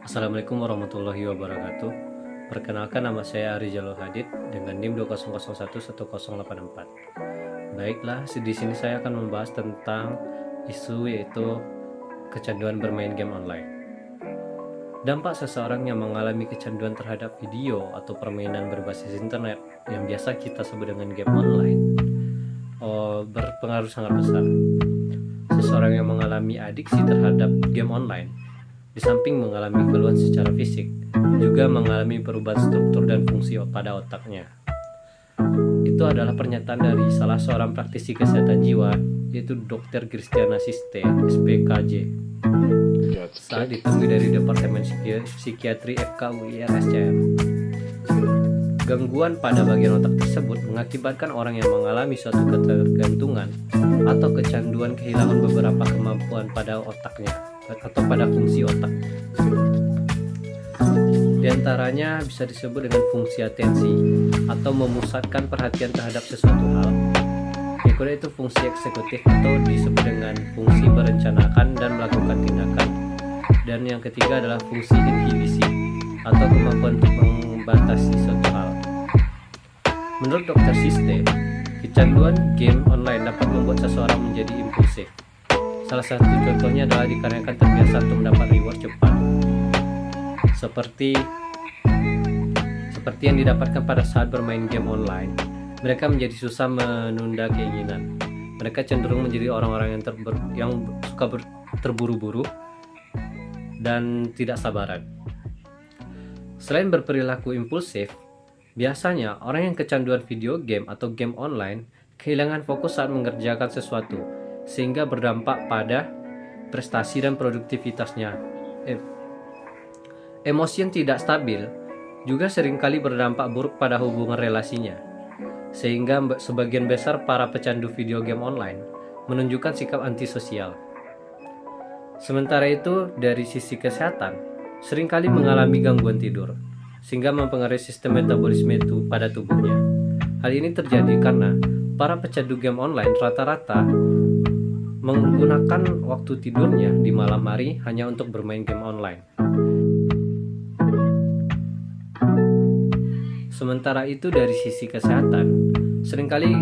Assalamualaikum warahmatullahi wabarakatuh. Perkenalkan, nama saya Ari Jalul Hadid dengan NIM 20011084. Baiklah, di sini saya akan membahas tentang isu yaitu kecanduan bermain game online. Dampak seseorang yang mengalami kecanduan terhadap video atau permainan berbasis internet yang biasa kita sebut dengan game online berpengaruh sangat besar. Seseorang yang mengalami adiksi terhadap game online, di samping mengalami keluhan secara fisik, juga mengalami perubahan struktur dan fungsi pada otaknya. Itu adalah pernyataan dari salah seorang praktisi kesehatan jiwa, yaitu Dr. Christiana Siste, SPKJ, saat ditemui dari Departemen Psikiatri FKUI RSCM. Gangguan pada bagian otak tersebut mengakibatkan orang yang mengalami suatu ketergantungan atau kecanduan kehilangan beberapa kemampuan pada otaknya atau pada fungsi otak. Di antaranya bisa disebut dengan fungsi atensi atau memusatkan perhatian terhadap sesuatu hal. Yang kedua itu fungsi eksekutif atau disebut dengan fungsi merencanakan dan melakukan tindakan. Dan yang ketiga adalah fungsi inhibisi atau kemampuan untuk membatasi suatu hal. Menurut Dr. Siste, kecanduan game online dapat membuat seseorang menjadi impulsif. Salah satu contohnya adalah dikarenakan terbiasa untuk mendapat reward cepat, seperti yang didapatkan pada saat bermain game online. Mereka menjadi susah menunda keinginan. Mereka cenderung menjadi orang-orang yang suka terburu-buru dan tidak sabaran. Selain berperilaku impulsif, biasanya orang yang kecanduan video game atau game online kehilangan fokus saat mengerjakan sesuatu, sehingga berdampak pada prestasi dan produktivitasnya. Emosi yang tidak stabil juga seringkali berdampak buruk pada hubungan relasinya, sehingga sebagian besar para pecandu video game online menunjukkan sikap antisosial. Sementara itu, dari sisi kesehatan, seringkali mengalami gangguan tidur, sehingga mempengaruhi sistem metabolisme itu pada tubuhnya. Hal ini terjadi karena para pecandu game online rata-rata menggunakan waktu tidurnya di malam hari hanya untuk bermain game online. Sementara itu, dari sisi kesehatan, seringkali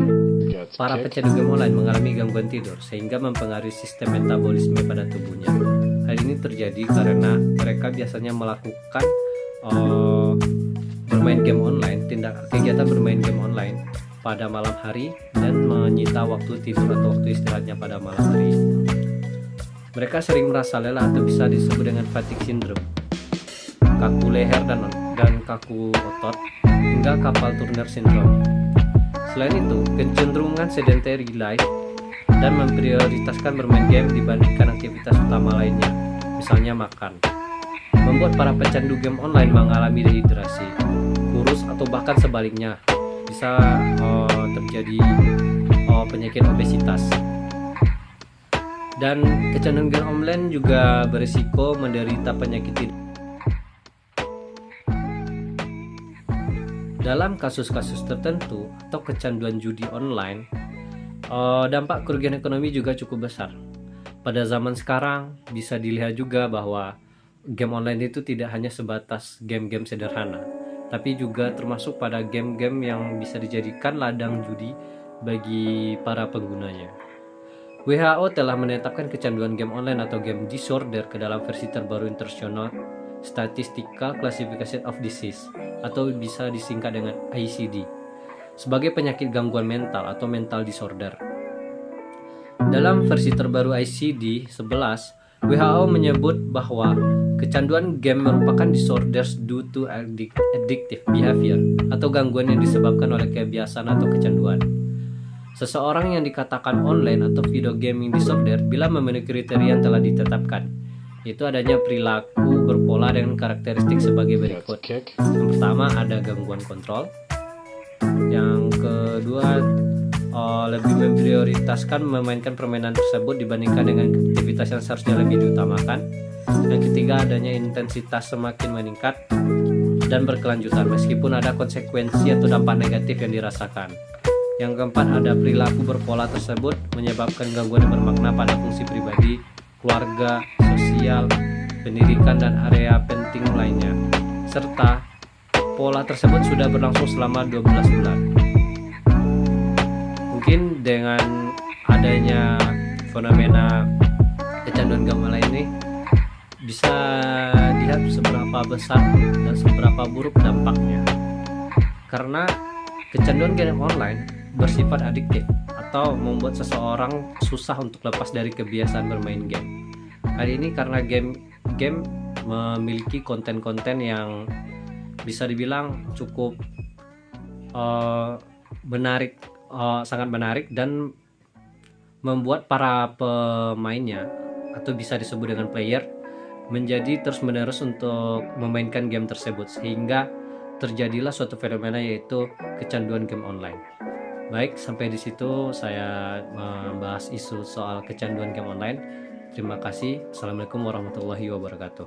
para pecandu game online mengalami gangguan tidur sehingga mempengaruhi sistem metabolisme pada tubuhnya. Hal ini terjadi karena mereka biasanya melakukan bermain game online, kegiatan bermain game online pada malam hari dan menyita waktu tidur atau waktu istirahatnya pada malam hari. Mereka sering merasa lelah atau bisa disebut dengan fatigue syndrome, kaku leher dan kaku otot, hingga carpal tunnel syndrome. Selain itu, kecenderungan sedentary life dan memprioritaskan bermain game dibandingkan aktivitas utama lainnya, misalnya makan, membuat para pecandu game online mengalami dehidrasi, kurus, atau bahkan sebaliknya bisa terjadi penyakit obesitas. Dan kecanduan game online juga berisiko menderita penyakit tidur. Dalam kasus-kasus tertentu atau kecanduan judi online, dampak kerugian ekonomi juga cukup besar. Pada zaman sekarang bisa dilihat juga bahwa game online itu tidak hanya sebatas game-game sederhana, tapi juga termasuk pada game-game yang bisa dijadikan ladang judi bagi para penggunanya. WHO telah menetapkan kecanduan game online atau game disorder ke dalam versi terbaru International Statistical Classification of Disease atau bisa disingkat dengan ICD sebagai penyakit gangguan mental atau mental disorder. Dalam versi terbaru ICD-11, WHO menyebut bahwa kecanduan game merupakan disorders due to addictive behavior atau gangguan yang disebabkan oleh kebiasaan atau kecanduan. Seseorang yang dikatakan online atau video gaming disorder bila memenuhi kriteria yang telah ditetapkan, yaitu adanya perilaku berpola dengan karakteristik sebagai berikut. Yang pertama, ada gangguan kontrol. Yang kedua, lebih memprioritaskan memainkan permainan tersebut dibandingkan dengan aktivitas yang seharusnya lebih diutamakan. Yang ketiga, adanya intensitas semakin meningkat dan berkelanjutan meskipun ada konsekuensi atau dampak negatif yang dirasakan. Yang keempat, ada perilaku berpola tersebut menyebabkan gangguan yang bermakna pada fungsi pribadi, keluarga, sosial, pendidikan, dan area penting lainnya. Serta pola tersebut sudah berlangsung selama 12 bulan. Mungkin dengan adanya fenomena kecanduan game online ini bisa dilihat seberapa besar dan seberapa buruk dampaknya. Karena kecanduan game online bersifat adiktif atau membuat seseorang susah untuk lepas dari kebiasaan bermain game. Hal ini karena game memiliki konten-konten yang bisa dibilang cukup menarik, sangat menarik, dan membuat para pemainnya, atau bisa disebut dengan player, menjadi terus-menerus untuk memainkan game tersebut, sehingga terjadilah suatu fenomena yaitu kecanduan game online. Baik, sampai di situ saya membahas isu soal kecanduan game online. Terima kasih. Assalamualaikum warahmatullahi wabarakatuh.